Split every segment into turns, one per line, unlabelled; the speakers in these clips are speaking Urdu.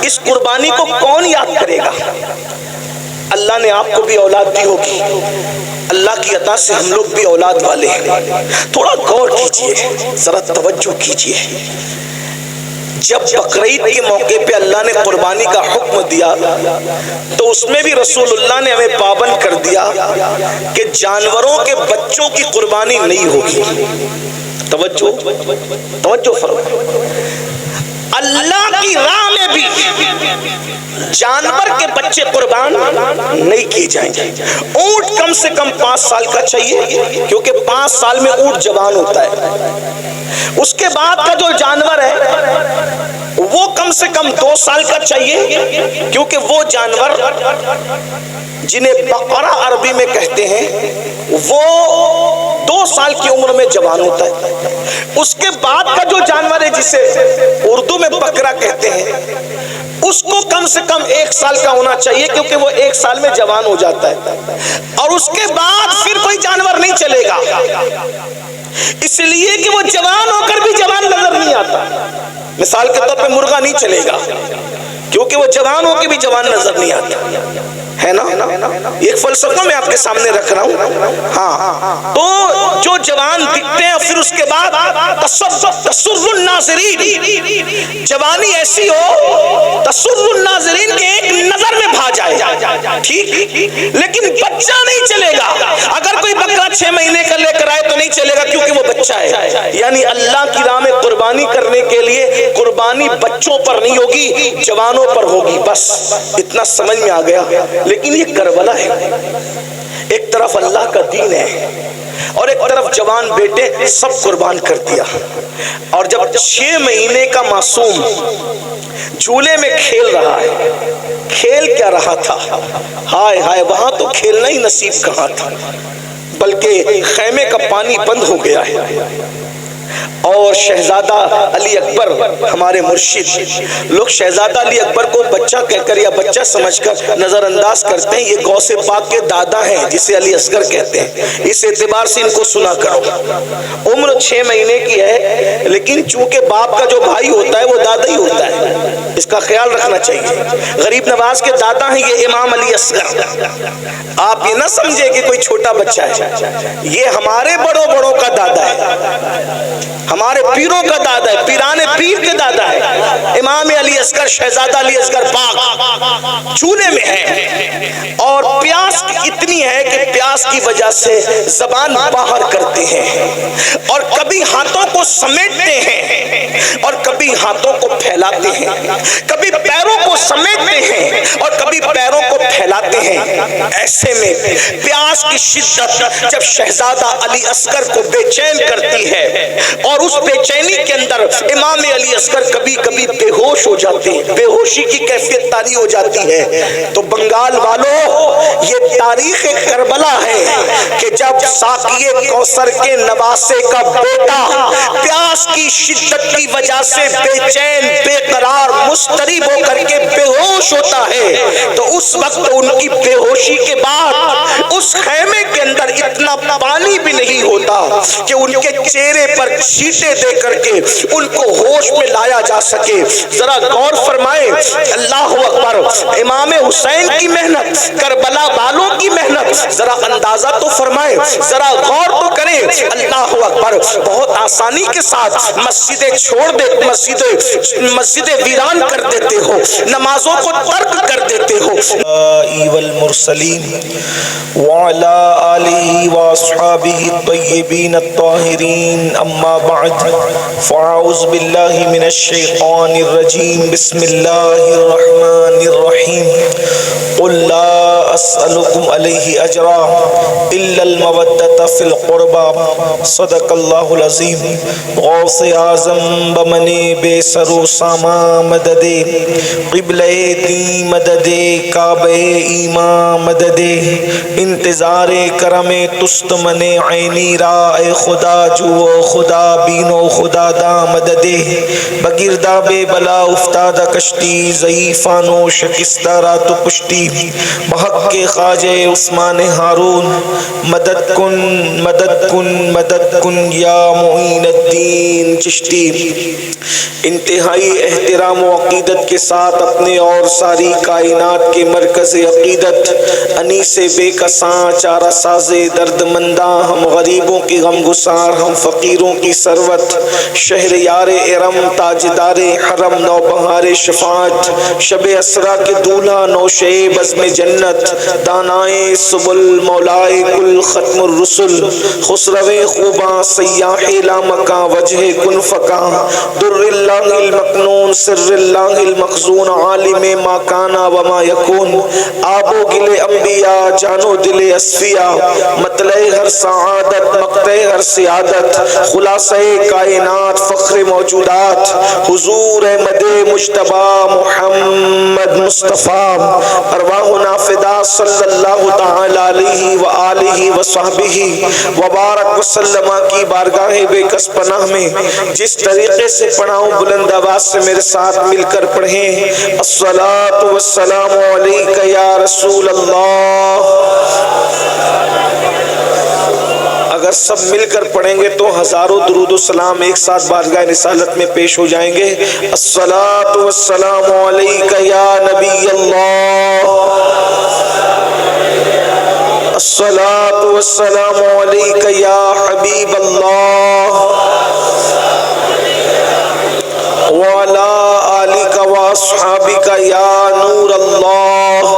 اس قربانی کو کون یاد کرے گا؟ اللہ نے آپ کو بھی اولاد دی ہوگی، اللہ کی عطا سے ہم لوگ بھی اولاد والے ہیں۔ تھوڑا غور کیجئے، ذرا توجہ کیجئے۔ جب بقرعید کے موقع پہ اللہ نے قربانی کا حکم دیا تو اس میں بھی رسول اللہ نے ہمیں پابند کر دیا کہ جانوروں کے بچوں کی قربانی نہیں ہوگی۔ توجہ فرمائیں، اللہ کی راہ میں بھی جانور کے بچے قربان نہیں کیے جائیں گے۔ اونٹ کم سے کم 5 سال کا چاہیے، کیونکہ 5 سال میں اونٹ جوان ہوتا ہے۔ اس کے بعد کا جو جانور ہے وہ کم سے کم 2 سال کا چاہیے، کیونکہ وہ جانور جنہیں بقرہ عربی میں کہتے ہیں وہ 2 سال کی عمر میں جوان ہوتا ہے۔ اس کے بعد کا جو جانور ہے جسے اردو میں بکرا کہتے ہیں، اس کو کم سے کم 1 سال کا ہونا چاہیے، کیونکہ وہ 1 سال میں جوان ہو جاتا ہے۔ اور اس کے بعد پھر کوئی جانور نہیں چلے گا، اس لیے کہ وہ جوان ہو کر بھی جوان نظر نہیں آتا۔ مثال کے طور پہ مرغا نہیں چلے گا، کیونکہ وہ جوان ہو کے بھی جوان نظر نہیں آتا، ہے نا؟ ایک فلسفہ میں آپ کے سامنے رکھ رہا ہوں۔ ہاں، تو جو جوان دکھتے ہیں پھر اس کے بعد تسر الناظرین، جوانی ایسی ہو تسر الناظرین کے ایک نظر میں بھا جائے، ٹھیک؟ لیکن بچہ نہیں چلے گا۔ اگر کوئی بکرا 6 مہینے کا لے کر آئے تو نہیں چلے گا، کیونکہ وہ بچہ ہے۔ یعنی اللہ کی راہ میں قربانی کرنے کے لیے قربانی بچوں پر نہیں ہوگی، جوانوں پر ہوگی۔ بس اتنا سمجھ میں آ گیا۔ لیکن یہ کربلا ہے، ایک طرف اللہ کا دین ہے اور ایک طرف جوان بیٹے سب قربان کر دیا۔ اور جب 6 مہینے کا معصوم جھولے میں کھیل رہا ہے، کھیل کیا رہا تھا؟ ہائے ہائے، وہاں تو کھیلنا ہی نصیب کہاں تھا، بلکہ خیمے کا پانی بند ہو گیا ہے۔ اور شہزادہ علی اکبر ہمارے مرشد، لوگ شہزادہ علی اکبر کو بچہ کہہ کر یا بچہ سمجھ کر نظر انداز کرتے ہیں۔ یہ غوث پاک کے دادا ہیں جسے علی اصغر کہتے ہیں، اس اعتبار سے ان کو سنا کرو۔ عمر 6 مہینے کی ہے، لیکن چونکہ باپ کا جو بھائی ہوتا ہے وہ دادا ہی ہوتا ہے، اس کا خیال رکھنا چاہیے۔ غریب نواز کے دادا ہیں یہ امام علی اصغر۔ آپ یہ نہ سمجھے کہ کوئی چھوٹا بچہ ہے، یہ ہمارے بڑوں کا دادا ہے، ہمارے پیروں کا دادا ہے، پیران پیر کے دادا ہے۔ امام علی اصغر، شہزادہ علی اصغر پاک چولہے میں ہے، اور پیاس اتنی ہے کہ پیاس کی وجہ سے زبان باہر کرتے ہیں، اور کبھی ہاتھوں کو سمیٹتے ہیں اور کبھی ہاتھوں کو پھیلاتے ہیں، کبھی پیروں کو سمیٹتے ہیں اور کبھی پیروں کو پھیلاتے ہیں۔ ایسے میں پیاس کی شدت جب شہزادہ علی اصغر کو بے چین کرتی ہے، اور اس بے چینی کے اندر امام علی اصغر کبھی کبھی بے ہوش ہو جاتے ہیں، بے ہوشی کی کیفیت طاری ہو جاتی ہے۔ تو بنگال والوں، یہ تاریخ کربلا ہے کہ جب ساقی کوثر کے نواسے کا بیٹا پیاس کی شدت کی وجہ سے بے چین، بے قرار، مضطرب ہو کر کے بے ہوش ہوتا ہے، تو اس وقت ان کی بے ہوشی کے بعد اس خیمے کے اندر اتنا پانی بھی نہیں ہوتا کہ ان کے چہرے پر چھینٹے دے کر کے ان کو ہوش میں لایا جا سکے۔ ذرا غور فرمائیں، اللہ اکبر، امام حسین کی محنت، کربلا والوں کی محنت، ذرا اندازہ تو فرمائیں، ذرا غور تو کریں۔ اللہ اکبر، بہت آسانی کے ساتھ مسجدیں چھوڑ دے، مسجدیں ویران کر دیتے ہو، نمازوں کو ترک کر دیتے ہو۔ والمرسلین وعلی آلہ واصحابہ الطیبین الطاہرین، اما بعد فاعوذ باللہ من الشیطان الرجیم، بسم اللہ الرحمن الرحیم۔ قل لا اسألکم علیہ اجرا الا المودۃ فی القربى، صدق اللہ العظیم۔ غوث اعظم بمنے بے سر و ساما مدد، قبلہ دی مدد، کعبہ ایمان مدد، انتظار کرم تست من عینی را، اے خدا جو خدا بینو خدا دا مدد، بگردہ بے بلا افتادہ کشتی، ضعیفانو شکستہ رات و پشتی، بحق حق خواجہ عثمان ہارون مدد کن مدد کن مدد کن یا معین الدین چشتی۔ انتہائی احترام و عقیدت کے ساتھ اپنے اور ساری کائنات کے مرکز عقیدت انیس بے کساں چارہ ساز درد منداں، ہم غریبوں کی غم گسار، ہم فقیروں کی ثروت، شہر یار ارم تاجدار حرم نوبہار شفاعت، شب اسرا کے دولہا نوشے بزم جنت، دانائے سبل مولائے کل ختم الرسل، خسرو خوباں سیاح لامکاں وجہ کن فکاں، در اللہ المکنون سر اللہ المخزون، عالم ما کانا وما یکون، آب و گل انبیاء جان و دل اصفیاء، مطلع ہر سعادت مقطع ہر سعادت، خلاصہ کائنات فخر موجودات، حضور احمد مجتبی محمد مصطفیٰ، ارواحنا فدا صلی اللہ تعالی علیہ وآلہ وصحبہ وبارک وسلم کی بارگاہ بے کس پناہ میں جس طریقے سے پڑھاؤں بلند آواز سے میرے ساتھ مل کر پڑھیں، الصلاۃ والسلام علیک یا رسول اللہ۔ اگر سب مل کر پڑھیں گے تو ہزاروں درود و سلام ایک ساتھ بارگاہ رسالت میں پیش ہو جائیں گے۔ الصلاۃ والسلام علیک یا نبی اللہ، الصلاۃ والسلام علیک یا حبیب اللہ، وعلی آلک واصحابک یا نور اللہ،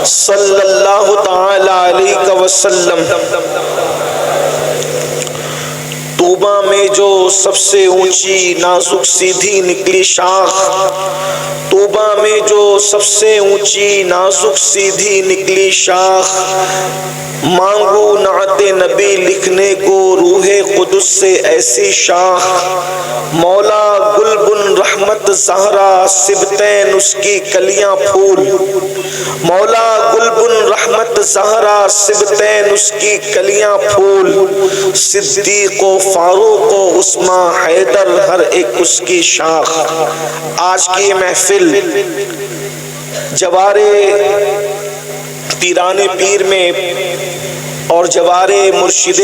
صلی اللہ تعالی علیہ وسلم۔ طوبہ میں جو سب سے اونچی نازک سیدھی نکلی شاخ، طوبہ میں جو سب سے اونچی نازک سیدھی نکلی شاخ، مانگو نعت نبی لکھنے کو روح قدس سے ایسی شاخ، مولا گل بن رحمت زہرا سبتین اس کی کلیاں پھول، مولا گل بن رحمت زہرا سبتین اس کی کلیاں پھول، صدیق و فاروق و عثمان حیدر ہر ایک اس کی شاخ۔ آج کی یہ محفل جوار پیران پیر میں اور جوار مرشد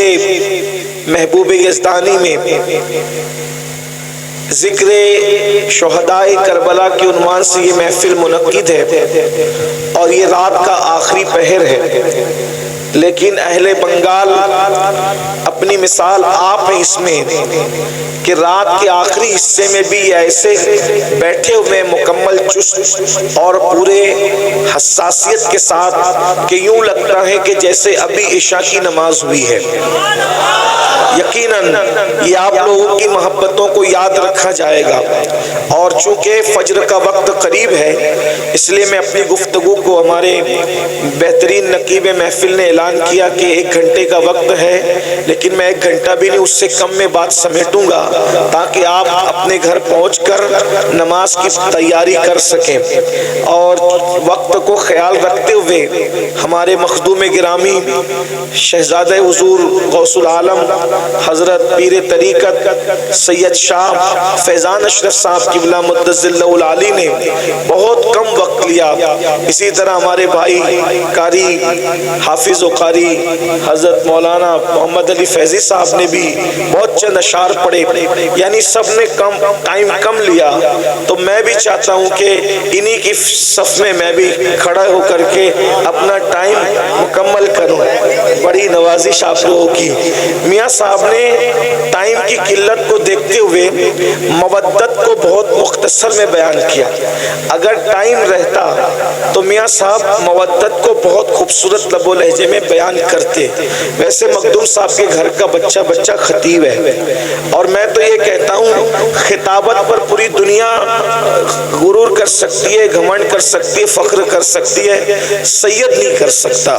محبوب یزدانی میں ذکر شہدائے کربلا کے عنوان سے یہ محفل منعقد ہے اور یہ رات کا آخری پہر ہے، لیکن اہل بنگال اپنی مثال آپ ہیں اس میں کہ رات کے آخری حصے میں بھی ایسے بیٹھے ہوئے مکمل چست اور پورے حساسیت کے ساتھ کہ یوں لگتا ہے کہ جیسے ابھی عشاء کی نماز ہوئی ہے۔ یقیناً یہ آپ لوگوں کی محبتوں کو یاد رکھا جائے گا، اور چونکہ فجر کا وقت قریب ہے اس لیے میں اپنی گفتگو کو، ہمارے بہترین نقیب محفل نے اعلان کیا کہ 1 گھنٹے کا وقت ہے، لیکن میں 1 گھنٹہ بھی نہیں اس سے کم میں بات سمیٹوں گا تاکہ آپ اپنے گھر پہنچ کر نماز کی تیاری کر سکیں۔ اور وقت کو خیال رکھتے ہوئے ہمارے مخدوم گرامی شہزادہ حضور غوث العالم حضرت پیر طریقت سید شاہ فیضان اشرف صاحب قبلہ مدظ اللہ العالی نے بہت کم وقت لیا، اسی طرح ہمارے بھائی قاری حافظ و قاری حضرت مولانا محمد علی فیضی صاحب نے بھی بہت چند اشعار پڑھے، یعنی سب نے ٹائم کم لیا، تو میں بھی چاہتا ہوں کہ انہی کی صف میں میں بھی کھڑا ہو کر کے اپنا ٹائم مکمل کروں۔ بڑی نوازش آپ لوگوں کی۔ میاں صاحب نے ٹائم کی قلت کو دیکھتے ہوئے مودت کو بہت مختصر میں بیان کیا، اگر ٹائم رہتا تو میاں صاحب مودت کو بہت خوبصورت لب و لہجے میں بیان کرتے۔ ویسے مخدوم صاحب کے گھر کا بچہ خطیب ہے، اور میں تو یہ کہتا ہوں خطابت پر پوری دنیا غرور کر سکتی ہے، گھمنڈ کر سکتی ہے، فخر کر سکتی ہے، سید نہیں کر سکتا۔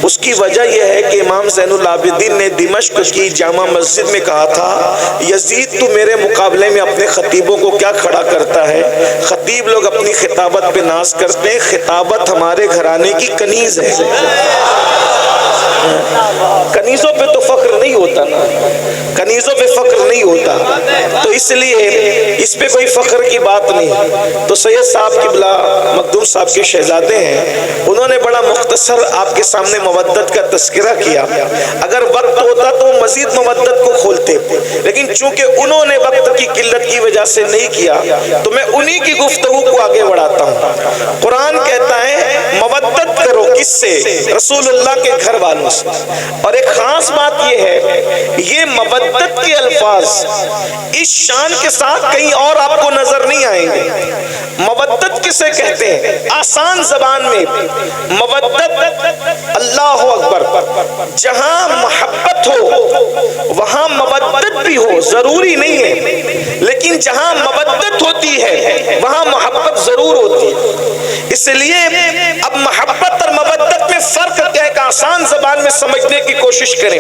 اس کی وجہ یہ ہے کہ امام زین العابدین نے دمشق کی جامع مسجد میں کہا تھا، یزید تو میرے مقابلے میں اپنے خطیبوں کو کیا کھڑا کرتا ہے؟ خطیب لوگ اپنی خطابت پہ ناز کرتے ہیں، خطابت ہمارے گھرانے کی کنیز ہے۔ کنیزوں پہ تو فخر نہیں ہوتا نا، کنیزوں پہ فخر نہیں ہوتا، تو اس لیے اس پہ کوئی فخر کی بات نہیں۔ تو سید صاحب قبلہ مخدوم صاحب کے شہزادے ہیں، انہوں نے بڑا مختصر آپ کے سامنے مودت کا تذکرہ کیا۔ اگر وقت ہوتا تو مزید مودت کو کھولتے، لیکن چونکہ انہوں نے وقت کی قلت کی وجہ سے نہیں کیا تو میں انہی کی گفتگو کو آگے بڑھاتا ہوں۔ قرآن کہتا ہے مودت کرو کس سے؟ رسول اللہ کے گھر والوں سے۔ اور ایک خاص بات یہ ہے، یہ مودت کے الفاظ اس شان کے ساتھ کہیں اور آپ کو نظر نہیں آئیں گے۔ مودت کسے کہتے ہیں؟ آسان زبان میں مودت، اللہ اکبر، جہاں محبت ہو وہاں مودت بھی ہو، ضروری نہیں ہے، لیکن جہاں مودت ہوتی ہے وہاں محبت ضرور ہوتی ہے۔ اس لیے اب محبت اور مودت میں فرق کیا ہے کہ آسان زبان میں سمجھنے کی کوشش کریں۔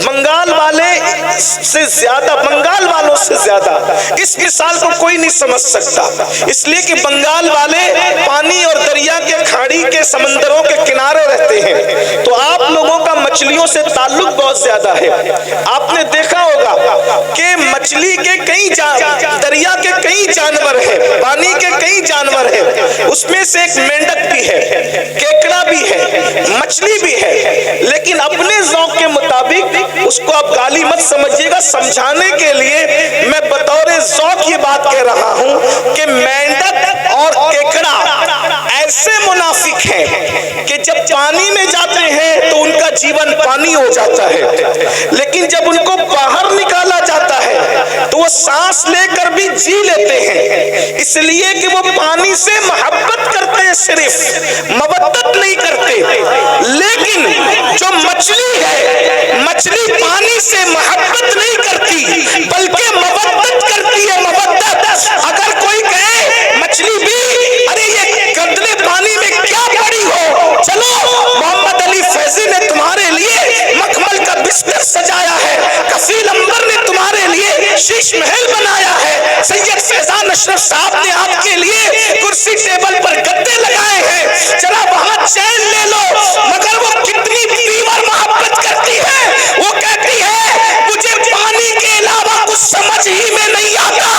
بنگال والے سے زیادہ، بنگال والوں سے زیادہ اس مثال کو کوئی نہیں سمجھ سکتا، اس لیے کہ بنگال والے پانی اور دریا کے کھاڑی کے سمندروں کے کنارے رہتے ہیں، تو آپ لوگوں کا مچھلیوں سے تعلق بہت زیادہ ہے۔ آپ نے دیکھا ہوگا کہ مچھلی کے کئی دریا کے کئی جانور ہیں، پانی کے کئی جانور ہیں، اس میں سے ایک مینڈک بھی ہے، کیکڑا بھی ہے، مچھلی بھی ہے، لیکن اپنے ذوق کے مطابق اس کو آپ گالی مت سمجھیے گا، سمجھانے کے لیے میں بطور ذوق یہ بات کہہ رہا ہوں کہ مینڈک اور کیکڑا ایسے منافق ہیں کہ جب پانی میں جاتے ہیں تو ان کا جیون پانی ہو جاتا ہے، لیکن جب ان کو باہر نکالا جاتا ہے تو وہ سانس لے کر بھی جی لیتے ہیں، اس لیے کہ وہ پانی سے محبت کرتے ہیں، صرف مودت نہیں کرتے۔ لیکن جو مچھلی ہے، مچھلی پانی سے محبت نہیں کرتی بلکہ مودت کرتی ہے، مودت۔ اگر کوئی کہے مچھلی بھی ارے یہ گندلے پانی میں کیا پڑی ہو، چلو محمد علی فیضی نے تمہارے لیے مخمل کا بستر سجایا ہے، کفیل امبر نے تمہارے لیے شیش محل بنایا ہے، سید فیضان اشرف صاحب نے آپ کے لیے کرسی ٹیبل پر گدے لگائے ہیں، چلا وہاں چین لے لو۔ مگر وہ کتنی پیور محبت کرتی ہے، وہ کہتی ہے مجھے پانی کے علاوہ کچھ سمجھ ہی میں نہیں آتا،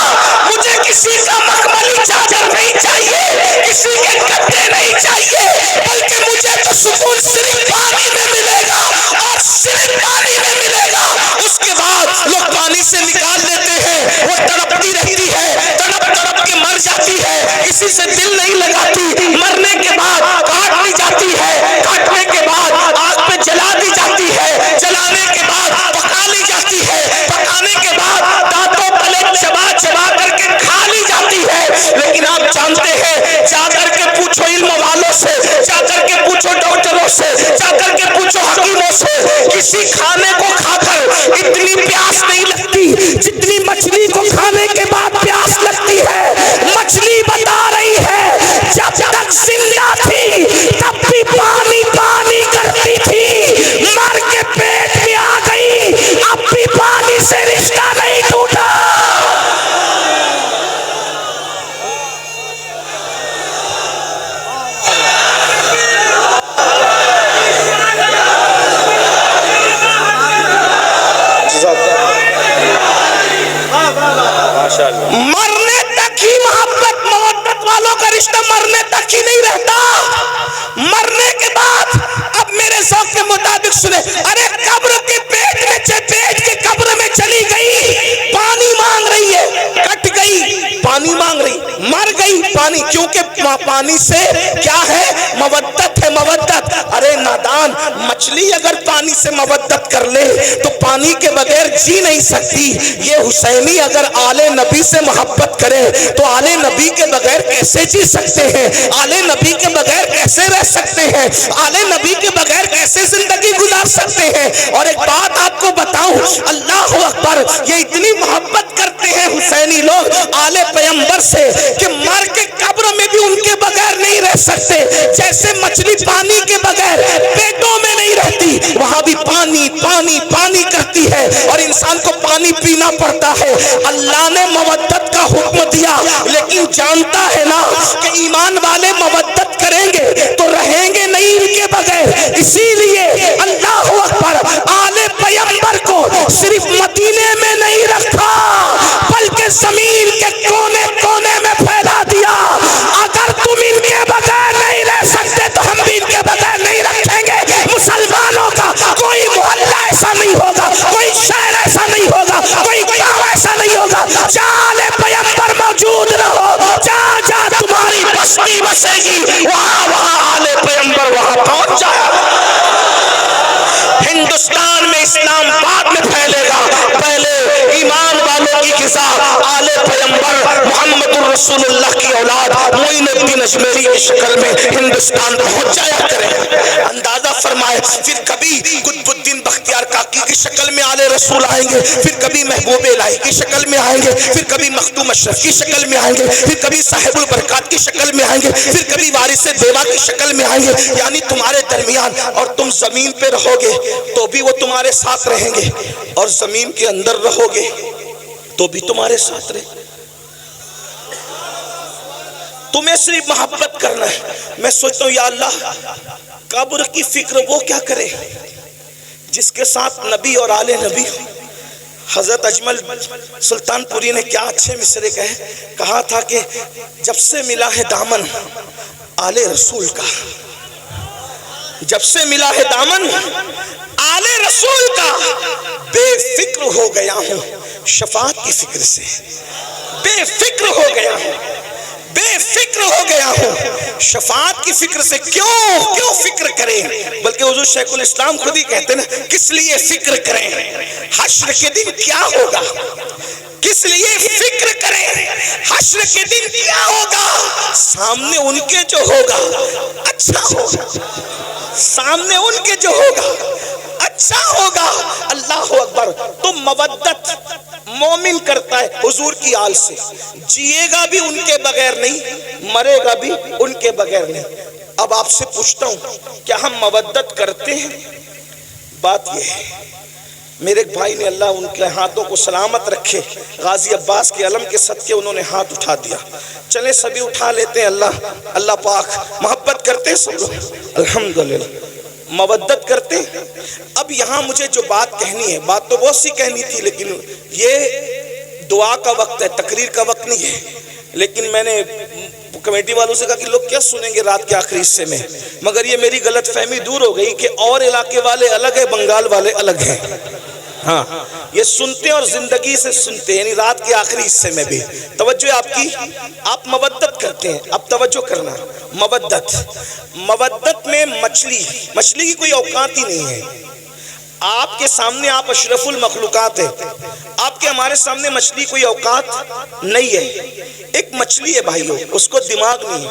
مجھے کسی کا مخملی چادر نہیں چاہیے، کسی کے گدے نہیں چاہیے، بلکہ مجھے تو سکون صرف پانی میں ملے گا اور صرف پانی میں ملے گا۔ اس کے بعد لوگ پانی سے نکال دیتے ہیں، وہ تڑپتی رہتی ہے، تڑپ تڑپ کے مر جاتی ہے، کسی سے دل نہیں لگاتی، مرنے کے بعد کاٹ دی جاتی ہے، کاٹنے کے بعد آگ پہ جلا دی جاتی ہے، جلانے کے بعد پکا لی جاتی ہے، پکانے کے بعد دانتوں تلے چبا چبا کر کے کھا لی جاتی ہے۔ لیکن آپ جانتے ہیں، جا کر کے پوچھو علم والوں سے، جا کر کے پوچھو ڈاکٹروں سے، جا کر کے پوچھو حکیموں سے، کسی کھانے کو کھا کر اتنی پیاس نہیں لگتی جتنی مچھلی کو کھانے کے بعد پیاس لگتی ہے۔ مچھلی بتا رہی ہے جب تک زندہ تھی تب بھی پانی پانی کرتی تھی، مر کے پیٹ میں آ گئی اب بھی پانی سے رشتہ نہیں ٹوٹا۔ مرنے تک ہی محبت مودت والوں کا رشتہ مرنے تک ہی نہیں رہتا، مرنے کے بعد اب میرے ذوق کے مطابق سنے، ارے قبر کے پیٹ کے قبر میں چلی گئی، پانی مانگ رہی ہے، کٹ گئی پانی مانگ رہی، مر گئی پانی، کیونکہ پانی سے کیا ہے؟ مودت ہے، مودت۔ ارے نادان، مچھلی اگر پانی سے مودت کر لے تو پانی کے بغیر جی نہیں سکتی، یہ حسینی اگر آل نبی سے محبت کرے تو آل نبی کے بغیر کیسے جی سکتے ہیں؟ آل نبی کے بغیر کیسے رہ سکتے ہیں؟ آل نبی کے بغیر کیسے زندگی گزار سکتے ہیں؟ اور ایک بات آپ کو بتاؤں، اللہ اکبر، یہ اتنی محبت کرتے ہیں حسینی لوگ آل پیغمبر سے کہ مر کے قبر میں بھی ان کے بغیر نہیں رہ سکتے۔ جیسے مچھلی پانی کے بغیر پیٹوں میں نہیں رہتی، وہاں بھی پانی پانی پانی کرتی ہے اور انسان کو پانی پینا پڑتا ہے۔ اللہ نے مودت کا حکم دیا، لیکن جانتا ہے نا کہ ایمان والے مودت کریں گے تو رہیں گے نہیں ان کے بغیر، اسی لیے اللہ سینے میں نہیں رکھا بلکہ زمین کے کونے کونے میں پھیلا دیا. اگر تم ان کے بغیر نہیں رہ سکتے تو ہم بھی ان کے بغیر نہیں رکھیں گے. مسلمانوں کا کوئی محلہ ایسا نہیں ہوگا, کوئی شہر ایسا نہیں ہوگا, کوئی گاؤں ایسا نہیں ہوگا جہاں پیغمبر موجود نہ ہو. جہاں جہاں تمہاری بستی بسے گی وہاں وہاں آل پیغمبر وہاں پہنچ جائے. ہندوستان میں اسلام بعد میں پھیلے گا, پہلے ایمان والوں کی غذا آل پیغمبر محمد الرسول اللہ کی اولاد معین الدین اجمیری کی شکل میں ہندوستان پہنچ جایا کرے. اندازہ فرمائے پھر کبھی قطب الدین بختیار کاکی کی شکل میں آل رسول آئیں گے, پھر کبھی محبوب الہی کی شکل میں آئیں گے, پھر کبھی مخدوم اشرف کی شکل میں آئیں گے, پھر کبھی صاحب البرکات کی شکل میں آئیں گے, پھر کبھی وارث دیوا کی شکل میں آئیں گے. یعنی تمہارے درمیان, اور تم زمین پہ رہو گے تو بھی وہ تمہارے ساتھ رہیں گے, اور زمین کے اندر رہو گے تو بھی تمہارے ساتھ رہیں. تمہیں صرف محبت کرنا ہے. میں سوچتا ہوں یا اللہ قبر کی فکر وہ کیا کرے جس کے ساتھ نبی اور آل نبی. حضرت اجمل سلطان پوری نے کیا اچھے مصرے کہا تھا کہ جب سے ملا ہے دامن آل رسول کا, جب سے ملا ہے دامن آل رسول کا, بے فکر ہو گیا ہوں شفاعت کی فکر سے. بے فکر ہو گیا ہوں, بے فکر ہو گیا ہوں شفاعت کی فکر سے. کیوں فکر کریں, بلکہ حضور شیخ الاسلام خود ہی کہتے ہیں نا کس لیے فکر کریں, حشر کے دن کیا ہوگا, کس لیے فکر کریں, حشر کے دن کیا ہوگا. سامنے ان کے جو ہوگا اچھا ہوگا, سامنے ان کے جو ہوگا اچھا ہوگا. اللہ اکبر. تو مودت مومن کرتا ہے حضور کی آل سے, جیے گا بھی ان کے بغیر نہیں, مرے گا بھی ان کے بغیر نہیں. اب آپ سے پوچھتا ہوں کیا ہم مودت کرتے ہیں؟ بات یہ ہے, میرے ایک بھائی نے, اللہ ان کے ہاتھوں کو سلامت رکھے, غازی عباس کے علم کے صدقے انہوں نے ہاتھ اٹھا دیا. چلے سبھی اٹھا لیتے ہیں. اللہ پاک محبت کرتے ہیں سب لوگ, الحمدللہ مودت کرتے ہیں. اب یہاں مجھے جو بات کہنی ہے, بات تو بہت سی کہنی تھی لیکن یہ دعا کا وقت ہے, تقریر کا وقت نہیں ہے. لیکن میں نے کمیٹی والوں سے کہا کہ لوگ کیا سنیں گے رات کے آخری حصے میں, مگر یہ میری غلط فہمی دور ہو گئی کہ اور علاقے والے الگ ہیں, بنگال والے الگ ہیں. ہاں یہ سنتے اور زندگی سے سنتے, یعنی رات کے آخری حصے میں بھی توجہ آپ کی. آپ مودت کرتے ہیں, اب توجہ کرنا. مودت میں مچھلی کی کوئی اوقات ہی نہیں ہے. آپ کے سامنے آپ اشرف المخلوقات ہیں, آپ کے ہمارے سامنے مچھلی کوئی اوقات نہیں ہے. ایک مچھلی ہے بھائیو, اس کو دماغ نہیں ہے.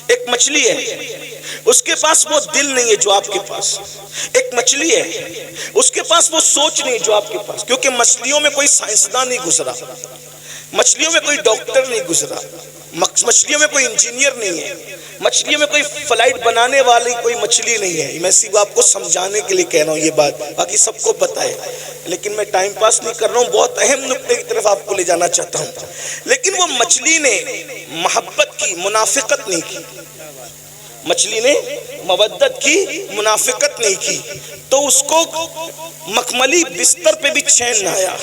ایک مچھلی ہے, اس کے پاس وہ دل نہیں ہے جو آپ کے پاس. ایک مچھلی ہے, اس کے پاس وہ سوچ نہیں جو آپ کے پاس, کیونکہ مچھلیوں میں کوئی سائنسدان نہیں گزرا, مچھلیوں میں کوئی ڈاکٹر نہیں گزرا, مچھلیوں میں کوئی انجینئر نہیں ہے, مچھلیوں میں کوئی فلائٹ بنانے والی کوئی مچھلی نہیں ہے. میں صرف آپ کو سمجھانے کے لیے کہہ رہا ہوں یہ بات, باقی سب کو پتہ ہے, لیکن میں ٹائم پاس نہیں کر رہا ہوں, بہت اہم نقطے کی طرف آپ کو لے جانا چاہتا ہوں. لیکن وہ مچھلی نے محبت کی, منافقت نہیں کی. مچھلی نے مودت کی, منافقت نہیں کی, تو اس کو مخملی بستر پہ بھی چین نہ آیا,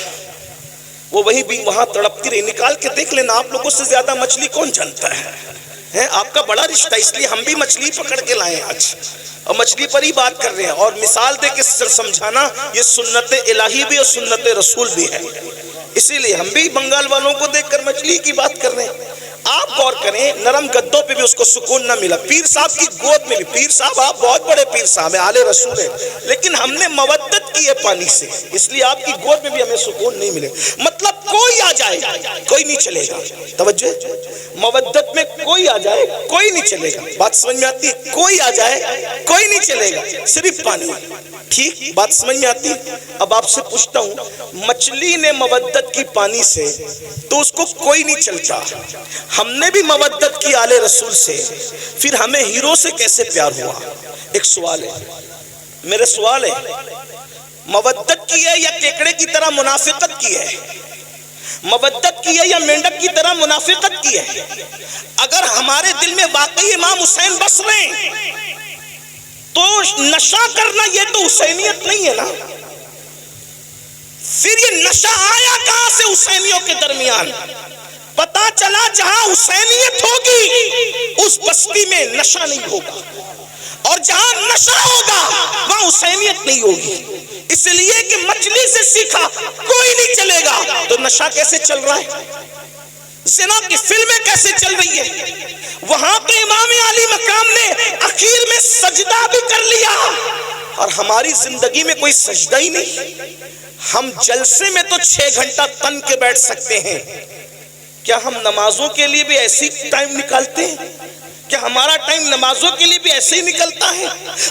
وہ وہی بھی وہاں تڑپتی رہی. نکال کے دیکھ لینا, آپ لوگوں سے زیادہ مچھلی کون جانتا ہے, آپ کا بڑا رشتہ, اس لیے ہم بھی مچھلی پکڑ کے لائے آج, اور مچھلی پر ہی بات کر رہے ہیں, اور مثال دے کے سمجھانا یہ سنت الہی بھی اور سنت رسول بھی ہے. اسی لیے ہم بھی بنگال والوں کو دیکھ کر مچھلی کی بات کر رہے ہیں. آپ غور کریں, نرم گدوں پہ بھی اس کو سکون نہ ملا, پیر صاحب کی گود میں بھی. پیر صاحب آپ بہت بڑے پیر صاحب ہیں, آل رسول ہیں, لیکن ہم نے مودت کی ہے پانی سے, اس لیے آپ کی گود میں بھی ہمیں سکون نہیں ملے. مطلب کوئی آ جائے کوئی نہیں چلے گا. توجہ, مودت میں کوئی آ جائے کوئی نہیں چلے گا. بات سمجھ میں آتی ہے؟ کوئی آ جائے کوئی نہیں چلے گا, صرف پانی. ٹھیک, بات سمجھ میں آتی ہے؟ اب آپ سے پوچھتا ہوں, مچھلی نے مودت کی پانی سے تو اس کو کوئی نہیں چلتا, ہم نے بھی مودت کی آل رسول سے, پھر ہمیں ہیرو سے کیسے پیار ہوا؟ ایک سوال ہے, میرے سوال ہے, مودت کی ہے یا کیکڑے کی طرح منافقت کی ہے؟ مودت کی ہے یا مینڈک کی طرح منافقت کی ہے؟ اگر ہمارے دل میں واقعی امام حسین بس رہے ہیں تو نشہ کرنا یہ تو حسینیت نہیں ہے نا. پھر یہ نشہ آیا کہاں سے حسینیوں کے درمیان؟ پتا چلا جہاں حسینیت ہوگی اس بستی میں نشہ نہیں ہوگا، اور جہاں نشہ ہوگا وہاں حسینیت نہیں ہوگی۔ اس لیے کہ مچھلی سے سیکھا کوئی نہیں چلے گا، تو نشہ کیسے چل رہا ہے؟ زنا کی فلمیں کیسے چل رہی ہے؟ وہاں پہ امام علی مقام نے اخیر میں سجدہ بھی کر لیا، اور ہماری زندگی میں کوئی سجدہ ہی نہیں۔ ہم جلسے میں تو 6 گھنٹہ تن کے بیٹھ سکتے ہیں، کیا ہم نمازوں کے لیے بھی ایسی ٹائم نکالتے ہیں؟ کہ ہمارا ٹائم نمازوں کے لیے بھی ایسے ہی نکلتا ہے؟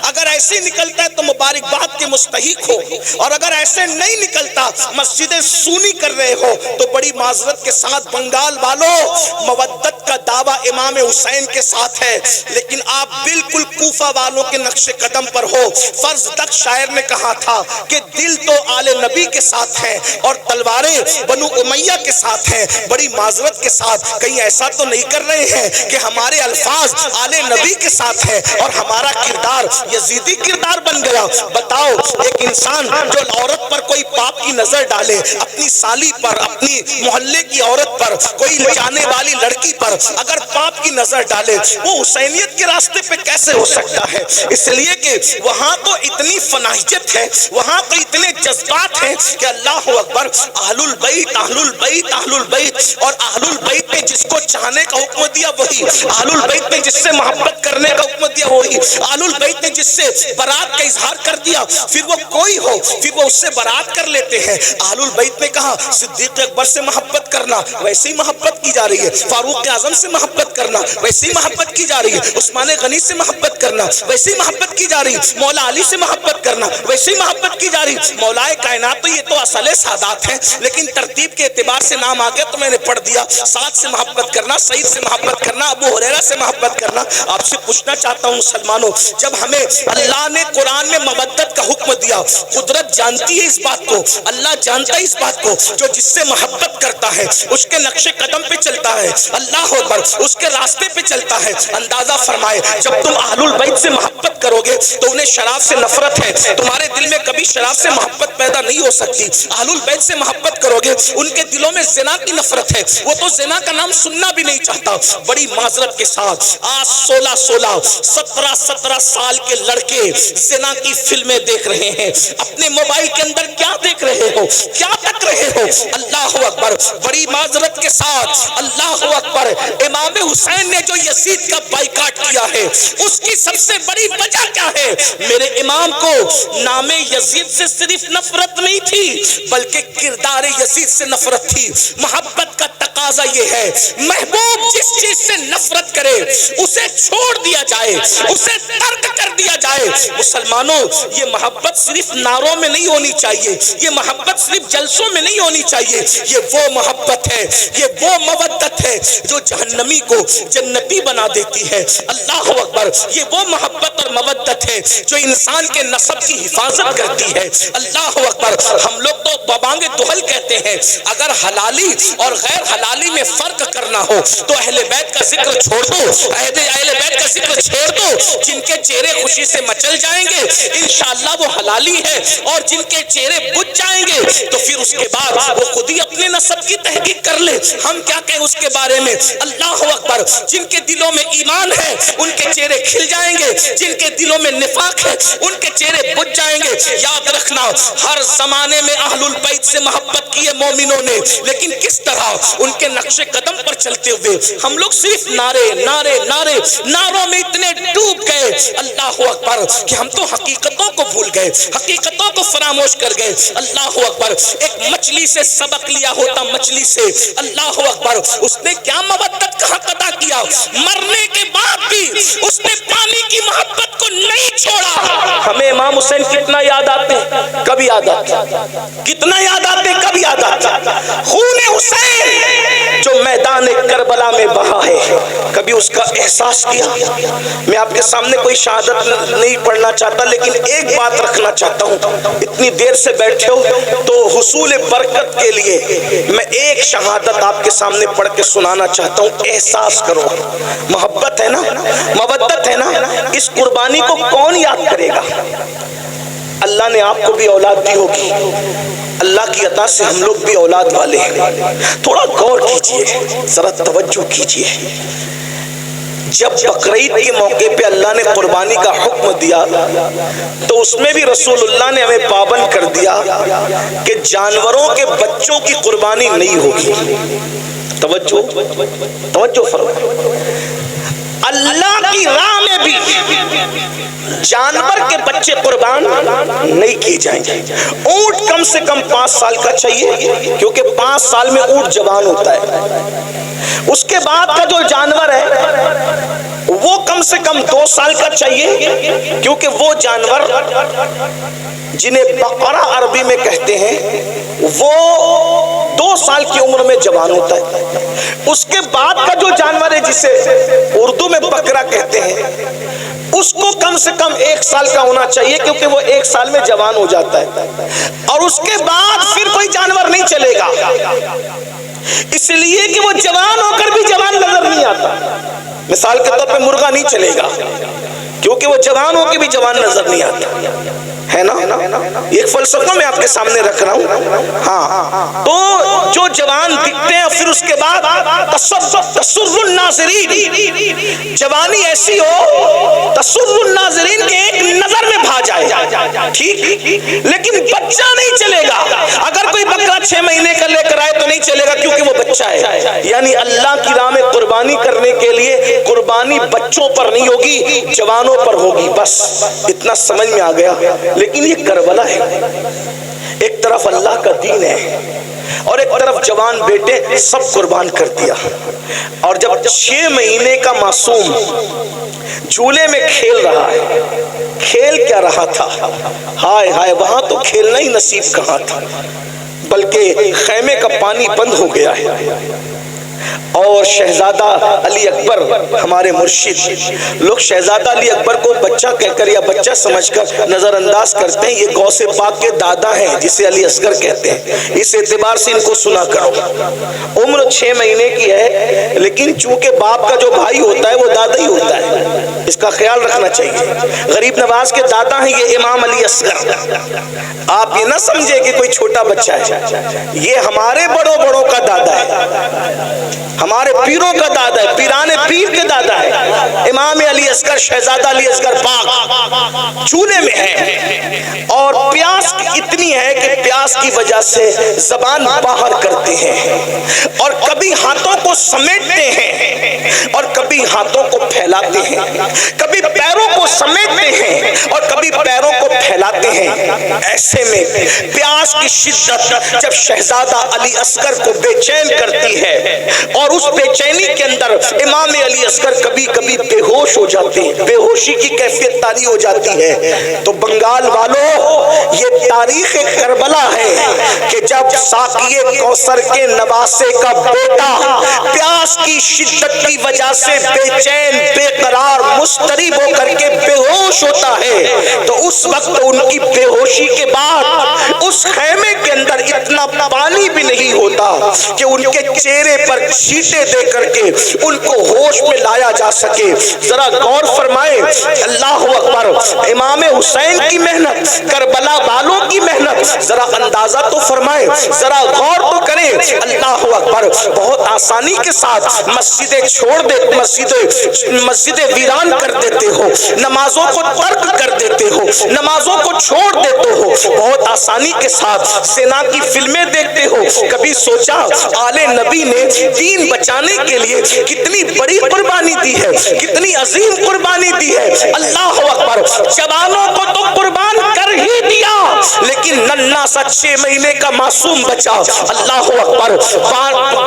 اگر ایسے ہی نکلتا ہے تو مبارکباد کے مستحق ہو، اور اگر ایسے نہیں نکلتا، مسجدیں سونی کر رہے ہو، تو بڑی معذرت کے ساتھ بنگال والوں، مودت کا دعویٰ امام حسین کے ساتھ ہے، لیکن آپ بالکل کوفہ والوں کے نقش قدم پر ہو۔ فرض تک شاعر نے کہا تھا کہ دل تو آل نبی کے ساتھ ہیں اور تلواریں بنو امیہ کے ساتھ ہیں۔ بڑی معذرت کے ساتھ کہیں ایسا تو نہیں کر رہے ہیں کہ ہمارے الفاظ آل نبی کے ساتھ ہے اور ہمارا کردار یزیدی کردار بن گیا؟ بتاؤ، ایک انسان جو عورت پر کوئی پاپ کی نظر ڈالے، اپنی سالی پر، اپنی محلے کی عورت پر، کوئی جانے والی لڑکی پر اگر پاپ کی نظر ڈالے، وہ حسینیت کے راستے پہ کیسے ہو سکتا ہے؟ اس لیے کہ وہاں تو اتنی فناحیت ہے، وہاں تو اتنے جذبات ہیں کہ اللہ اکبر، اہل البیت اہل البیت اہل البیت، اور اہل البیت نے جس کو چاہنے کا حکم دیا وہی، اہل البیت نے جس سے محبت کرنے کا حکم دیا وہی، اہل البیت نے جس سے برات کا اظہار کر دیا، پھر وہ کوئی ہو پھر وہ اس سے برات کر لیتے ہیں۔ اہل البیت نے کہا صدیق اکبر سے محبت کرنا، ویسے ہی محبت کی جا رہی ہے۔ فاروق اعظم سے محبت کرنا، ویسے ہی محبت کی جا رہی ہے۔ عثمان غنی سے محبت کرنا، ویسے ہی محبت کی جا رہی ہے۔ مولا علی سے محبت کرنا، ویسے ہی محبت کی جا رہی ہے۔ مولا کائنات، تو یہ تو اصل سادات ہیں، لیکن ترتیب کے اعتبار سے نام آ گیا تو میں نے پڑھ دیا۔ سعد سے محبت کرنا، سعید سے محبت کرنا، ابو ہریرہ سے محبت کرنا۔ آپ سے پوچھنا چاہتا ہوں مسلمانوں، جب ہمیں اللہ نے قرآن میں مودت کا حکم دیا، قدرت جانتی ہے اس بات کو، اللہ جانتا ہے اس بات کو، جو جس سے محبت کرتا ہے اس کے نقش قدم پہ چلتا ہے، اللہ اکبر، اس کے راستے پہ چلتا ہے۔ اندازہ فرمائے، جب تم اہل البیت سے محبت کرو گے تو انہیں شراب سے نفرت ہے، تمہارے دل میں کبھی شراب سے محبت پیدا نہیں ہو سکتی۔ اہل البیت سے محبت کرو گے، ان کے دلوں میں زنا کی نفرت ہے، وہ تو زنا کا نام سننا بھی نہیں چاہتا۔ بڑی معذرت کے ساتھ آج 17 سال کے لڑکے زنا کی فلمیں دیکھ رہے ہیں، اپنے موبائل کے اندر کیا دیکھ رہے ہو، کیا تک رہے ہو؟ اللہ اکبر، بڑی معذرت کے ساتھ اللہ اکبر، امام حسین نے جو یزید کا بائیکاٹ کیا ہے اس کی سب سے بڑی وجہ کیا ہے؟ میرے امام کو نام یزید سے صرف نفرت نہیں تھی بلکہ کردار یزید سے نفرت تھی۔ محبت کا تقاضا یہ ہے، محبوب جس چیز سے نفرت کرے اسے چھوڑ دیا جائے، اسے ترک کر دیا جائے۔ مسلمانوں، یہ محبت صرف نعروں میں نہیں ہونی چاہیے، یہ محبت صرف جلسوں میں نہیں ہونی چاہیے، یہ وہ محبت ہے، یہ وہ مودت ہے جو جہنمی کو جنتی بنا دیتی ہے۔ اللہ اکبر، یہ وہ محبت اور مودت ہے جو انسان کے نسب کی حفاظت کرتی ہے۔ اللہ اکبر، ہم لوگ تو بابانگ دہل کہتے ہیں، اگر حلالی اور غیر حلالی میں فرق کرنا ہو تو اہل بیت کا ذکر چھوڑ دو، اہل بیت کا ذکر چھوڑ دو، جن کے چہرے خوشی سے مچل جائیں گے انشاءاللہ وہ حلالی ہے، اور جن کے چہرے بجھ جائیں گے تو پھر اس کے بعد وہ خود ہی اپنے نسب کی تحقیق کر لے، ہم کیا کہیں اس کے بارے میں۔ اللہ اکبر، جن کے دلوں میں ایمان ہے ان کے چہرے کھل جائیں گے، جن کے دلوں میں نفاق ہے ان کے چہرے بجھ جائیں گے۔ یاد رکھنا، ہر زمانے میں اہل البیت سے محبت کی ہے مومنوں نے، لیکن کس طرح؟ ان کے نقش قدم پر چلتے ہوئے۔ ہم لوگ صرف نعروں میں اتنے ڈوب گئے اللہ اکبر کہ ہم تو حقیقتوں کو بھول گئے، حقیقتوں کو فراموش کر گئے۔ اللہ اکبر، ایک مچھلی سے سبق لیا ہوتا، مچھلی سے، اللہ اکبر، اس نے کیا مودت کا حق ادا کیا، مرنے کے بعد بھی اس نے پانی کی محبت کو نہیں چھوڑا۔ ہمیں امام حسین کتنا یاد آتے ہیں، کب یاد آتے، کتنا یاد آتے، کب یاد آتے۔ خون حسین جو میدان کربلا میں بہا ہے، کبھی اس کا احساس کیا؟ میں آپ کے سامنے کوئی شہادت نہیں پڑھنا چاہتا، لیکن ایک بات رکھنا چاہتا ہوں، اتنی دیر سے بیٹھے ہو تو حصول برکت کے لیے میں ایک شہادت آپ کے سامنے پڑھ کے سنانا چاہتا ہوں۔ احساس کرو، محبت ہے نا، مودت ہے نا، اس قربانی کو کون یاد کرے گا؟ اللہ نے آپ کو بھی اولاد دی ہوگی، اللہ کی عطا سے ہم لوگ بھی اولاد والے ہیں۔ تھوڑا غور کیجئے، ذرا توجہ کیجئے۔ جب بقرعید کے موقع پہ اللہ نے قربانی کا حکم دیا تو اس میں بھی رسول اللہ نے ہمیں پابند کر دیا کہ جانوروں کے بچوں کی قربانی نہیں ہوگی۔ توجہ فرمائیں، اللہ کی راہ میں بھی جانور کے بچے قربان نہیں کیے جائیں گے۔ اونٹ کم سے کم 5 سال کا چاہیے، کیونکہ 5 سال میں اونٹ جوان ہوتا ہے۔ اس کے بعد کا جو جانور ہے وہ کم سے کم 2 سال کا چاہیے، کیونکہ وہ جانور جنہیں بقرہ عربی میں کہتے ہیں وہ 2 سال کی عمر میں جوان ہوتا ہے۔ اس کے بعد کا جو جانور ہے جسے اردو میں بکرا کہتے ہیں اس کو کم سے کم 1 سال کا ہونا چاہیے، کیونکہ وہ 1 سال میں جوان ہو جاتا ہے، اور اس کے بعد پھر کوئی جانور نہیں چلے گا، اس لیے کہ وہ جوان ہو کر بھی جوان نظر نہیں آتا۔ مثال کے طور پہ مرغا نہیں چلے گا کیونکہ وہ جوان ہو کے بھی جوان نظر نہیں آتا، ہے نا؟ ایک فلسفہ میں آپ کے سامنے رکھ رہا ہوں۔ ہاں، تو جو جوان دکھتے ہیں پھر اس کے بعد تسر الناظرین، جوانی ایسی ہو تسر الناظرین کے ایک نظر میں بھا جائے، ٹھیک، لیکن بچہ نہیں چلے گا۔ اگر کوئی بکرا 6 مہینے کا لے کر آئے تو نہیں چلے گا، کیونکہ وہ بچہ ہے۔ یعنی اللہ کی راہ میں قربانی کرنے کے لیے قربانی بچوں پر نہیں ہوگی، جوانوں پر ہوگی۔ بس اتنا سمجھ میں آ گیا۔ لیکن یہ کربلا ہے، ایک طرف اللہ کا دین ہے اور ایک طرف جوان بیٹے سب قربان کر دیا۔ اور جب 6 مہینے کا معصوم جھولے میں کھیل رہا ہے، کھیل کیا رہا تھا؟ ہائے ہائے، وہاں تو کھیلنا ہی نصیب کہاں تھا، بلکہ خیمے کا پانی بند ہو گیا ہے۔ اور شہزادہ علی اکبر ہمارے مرشد، لوگ شہزادہ علی اکبر کو بچہ کہہ کر یا بچہ سمجھ کر نظر انداز کرتے ہیں، یہ غوث پاک کے دادا ہیں جسے علی اصغر کہتے ہیں، اس اعتبار سے ان کو سنا کرو۔ عمر 6 مہینے کی ہے، لیکن چونکہ باپ کا جو بھائی ہوتا ہے وہ دادا ہی ہوتا ہے، اس کا خیال رکھنا چاہیے۔ غریب نواز کے دادا ہیں یہ امام علی اصغر۔ آپ یہ نہ سمجھے کہ کوئی چھوٹا بچہ ہے، یہ ہمارے بڑوں کا دادا ہے، ہمارے پیروں کا دادا ہے، پیران پیر کے دادا ہے۔ امام علی اصغر، شہزادہ علی اصغر پاک چولہے میں ہے، اور پیاس اتنی ہے کہ پیاس کی وجہ سے زبان باہر کرتے ہیں، اور کبھی ہاتھوں کو سمیٹتے ہیں اور کبھی ہاتھوں کو پھیلاتے ہیں، کبھی پیروں کو سمیٹتے ہیں اور کبھی پیروں کو پھیلاتے ہیں۔ ایسے میں پیاس کی شدت جب شہزادہ علی اصغر کو بے چین کرتی ہے، اور اس بے چینی کے اندر امام علی اصغر کبھی کبھی بے ہوش ہو جاتے ہیں، بے ہوشی کی کیفیت طاری ہو جاتی ہے۔ تو بنگال والوں، یہ تاریخ کربلا ہے کہ جب ساقی کوثر کے نواسے کا بیٹا پیاس کی شدت کی وجہ سے بے چین، بے قرار، مضطرب ہو کر کے بے ہوش ہوتا ہے، تو اس وقت ان کی بے ہوشی کے بعد اس خیمے کے اندر اتنا پانی بھی نہیں ہوتا کہ ان کے چہرے پر چھینٹے دے کر کے ان کو ہوش میں لایا جا سکے۔ ذرا غور فرمائے، اللہ اکبر، امام حسین کی محنت، کربلا والوں کی محنت، ذرا اندازہ تو فرمائے، ذرا غور تو کریں۔ اللہ اکبر، بہت آسانی کے ساتھ مسجدیں چھوڑ دے، مسجدیں ویران کر دیتے ہو، نمازوں کو ترک کر دیتے ہو، نمازوں کو چھوڑ دیتے ہو، بہت آسانی کے ساتھ سینا کی فلمیں دیکھتے ہو۔ کبھی سوچا آل نبی نے دین بچانے کے لیے کتنی بڑی قربانی دی ہے، کتنی عظیم قربانی دی ہے؟ اللہ اکبر، جوانوں کو تو قربان کر ہی دیا، لیکن ننھا سا 6 مہینے کا معصوم بچہ، اللہ اکبر،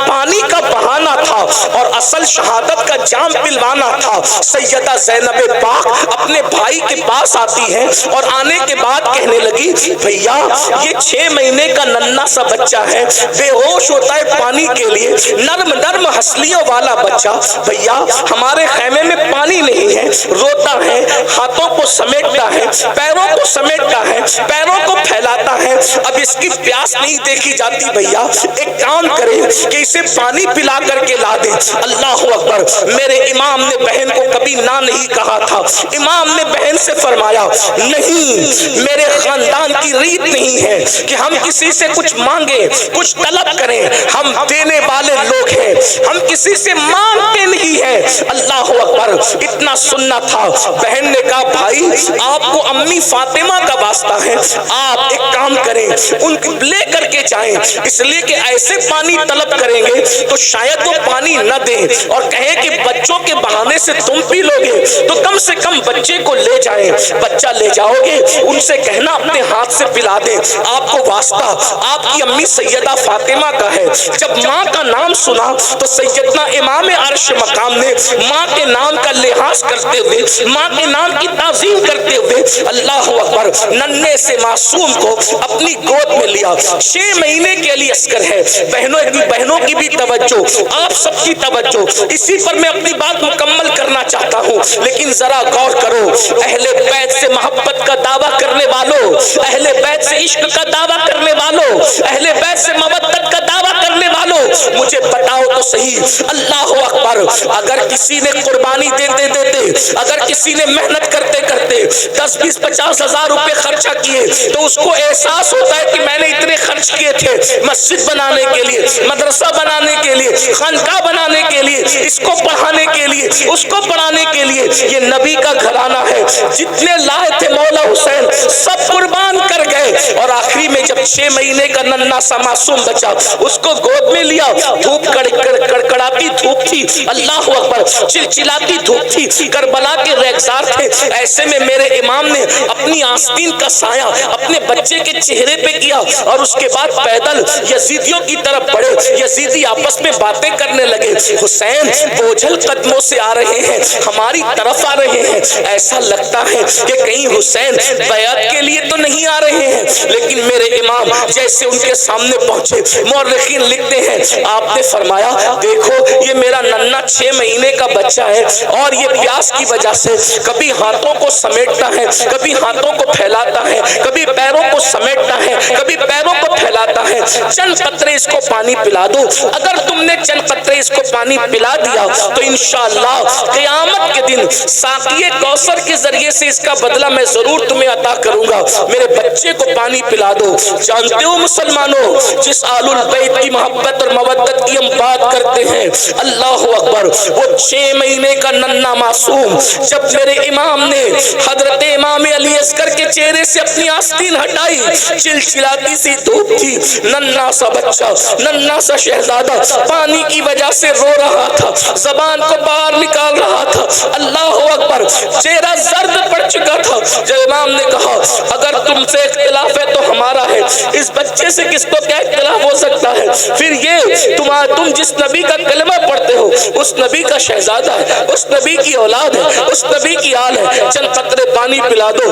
پانی کا بہانا تھا اور اصل شہادت کا جام پلوانا تھا۔ سیدہ زینب پاک اپنے بھائی کے پاس آتی ہیں اور آنے کے بعد کہنے لگی، بھیا یہ 6 مہینے کا ننھا سا بچہ ہے، بے ہوش ہوتا ہے پانی کے لیے، نرم نرم ہسلیوں والا بچہ، بھیا ہمارے خیمے میں پانی نہیں ہے، روتا ہے، ہاتھوں کو سمیٹتا ہے، پیروں کو سمیٹتا ہے، پیروں کو پھیلا بہلاتا ہے, اب اس کی پیاس نہیں دیکھی جاتی بھیا, ایک کام کریں کہ اسے پانی پلا کر کے لا دیں. اللہ اکبر. میرے امام نے بہن کو کبھی نہ نہیں کہا تھا. امام نے بہن سے فرمایا نہیں, میرے خاندان کی ریت نہیں ہے کہ ہم کسی سے کچھ مانگیں, کچھ طلب کریں, ہم دینے والے لوگ ہیں, ہم کسی سے مانگتے نہیں ہیں. اللہ اکبر. اتنا سننا تھا. بہن نے کہا بھائی آپ کو امی فاطمہ کا واسطہ ہے, آپ ایک کام کریں ان لے کر کے جائیں, اس لیے کہ ایسے پانی طلب کریں گے تو شاید وہ پانی نہ دیں اور کہیں کہ بچوں کے بہانے سے تم پی لو گے, تو کم سے کم بچے کو لے جائیں. بچہ لے جاؤ گے ان سے کہنا اپنے ہاتھ سے پلا دیں, آپ کو واسطہ آپ کی امی سیدہ فاطمہ کا ہے. جب ماں کا نام سنا تو سیدنا امام عرش مقام نے ماں کے نام کا لحاظ کرتے ہوئے, ماں کے نام کی تعظیم کرتے ہوئے, اللہ اکبر, ننھے سے معصوم کو اپنی گود میں لیا. 6 مہینے کے علی اصغر ہے. بہنوں کی بھی توجہ, آپ سب کی توجہ. اسی پر میں اپنی بات مکمل کرنا چاہتا ہوں, لیکن ذرا غور کرو. اہل بیت سے محبت کا دعویٰ کرنے والوں, اہل بیت سے عشق کا دعویٰ کرنے والوں, اہل بیت سے مودت کا دعویٰ کرنے والوں, مجھے بتاؤ تو صحیح. اللہ اکبر. اگر کسی نے قربانی دیتے دیتے, اگر کسی نے محنت کرتے کرتے 10 20 50 ہزار روپے خرچہ کیے تو اس کو احساس ہوتا ہے کہ میں نے اتنے خرچ کیے تھے مسجد بنانے کے لیے, مدرسہ بنانے کے لیے, خانقاہ بنانے کے لیے, اس کو پڑھانے کے لیے, اس کو پڑھانے کے لیے. یہ نبی کا گھرانہ ہے. جتنے لائے تھے مولا حسین سب قربان کر گئے, اور آخری میں جب 6 مہینے کا ننھا سا معصوم بچا, اس کو گود میں لیا. دھوپ کڑکڑاتی دھوپ تھی, اللہ اکبر, چلچلاتی دھوپ تھی, کربلا کے ریگزار تھے. ایسے میں میرے امام نے اپنی آستین کا سایہ اپنے بچے کے چہرے پہ کیا, اور اس کے بعد پیدل یزیدیوں کی طرف بڑھے. یزیدی آپس میں باتیں کرنے لگے. حسین بوجھل قدموں سے آ رہے ہیں, ہماری طرف آ رہے ہیں. ایسا لگتا ہے کہ کہیں حسین بیعت کے لیے تو نہیں آ رہے ہیں. لیکن میرے امام جیسے ان کے سامنے پہنچے, مورخین لکھتے ہیں آپ نے فرمایا دیکھو یہ میرا ننھا 6 مہینے کا بچہ ہے, اور یہ پیاس کی وجہ سے کبھی ہاتھوں کو سمیٹتا ہے, کبھی ہاتھوں کو پھیلاتا ہے, کبھی پیروں کو سمیٹتا ہے, کبھی پیروں کو پھیلاتا ہے. چند قطرے اس کو پانی پلا دو. اگر تم نے چند قطرے اس کو پانی پلا دیا تو انشاءاللہ قیامت کے دن ساقی کوثر کے ذریعے سے اس کا بدلہ میں ضرور تمہیں عطا کروں گا. میرے بچے کو پانی پلا دو. جانتے ہو مسلمانوں, جس آل البیت کی محبت اور مودت کی ہم بات کرتے ہیں, اللہ اکبر, وہ 6 مہینے کا ننھا معصوم جب میرے امام نے حضرت امام علی اصغر کے چہرے سے اپنی آستین ہٹائی, چلچلاتی سی دھوپ تھی, ننھا سا بچہ, ننھا سا شہزادہ پانی کی وجہ سے رو رہا تھا, زبان کو باہر نکال رہا تھا. اللہ اکبر, چہرہ زرد پڑ چکا تھا. جب امام نے کہا اگر تم سے اختلاف ہے تو ہمارا ہے, اس بچے سے کس کو کیا اختلاف ہو سکتا ہے؟ پھر یہ تم جس نبی کا کلمہ پڑھتے ہو اس نبی کا شہزادہ ہے, اس نبی کی اولاد ہے, اس نبی کی آل ہے, چند قطرے پانی پلا دو,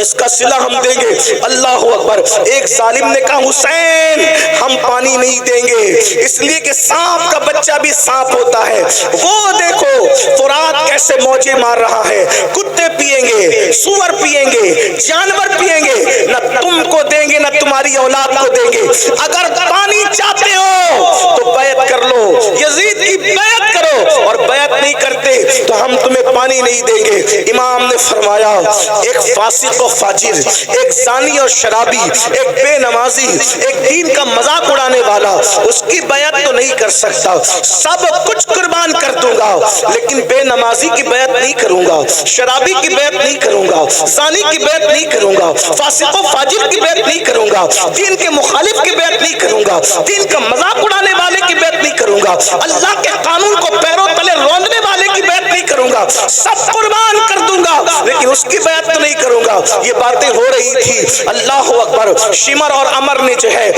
اس کا صلہ ہم دیں گے. اللہ اکبر. ایک ظالم نے کہا حسین ہم پانی نہیں دیں گے, اس لیے کہ سانپ کا بچہ بھی سانپ ہوتا ہے. وہ دیکھو فرات کیسے موجے مار رہا ہے, کتے پیئیں گے, سور پیئیں گے, جانور پیئیں گے, نہ تم کو دیں گے نہ تمہاری اولاد کو دیں گے. اگر پانی چاہتے ہو تو بیعت کر لو, یزید کی بیعت کرو, اور بیعت نہیں کرتے تو ہم تمہیں پانی نہیں دیں گے. امام نے فرمایا ایک فاسق و فاجر, ایک زانی اور شرابی, ایک بے نمازی, ایک دین کا مذاق اڑانے والا, اس کی بیعت تو نہیں کر سکتا. سب کچھ قربان کر دوں گا لیکن بے نمازی کی بیعت نہیں کروں گا, شرابی کی بیعت نہیں کروں گا, زانی کی بیعت نہیں کروں گا, فاسق و فاجر کی بیعت نہیں کروں گا, دین کے مخالف کی بیعت نہیں کروں گا, دین کا مذاق اڑانے والے کی بیعت نہیں کروں گا, اللہ کے قانون کو پیروں تلے روندنے والے کی بیعت نہیں کروں گا. سب قربان کر دوں گا لیکن اس کی بیعت تو نہیں کروں گا. یہ باتیں ہو رہی تھی. اللہ اکبر. شمر اور عمر نے جو ہے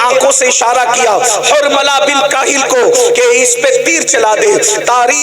آنکھوں سے اشارہ کیا حرملہ بن کاہل کو کہ اس پہ تیر چلا دے. تاریخ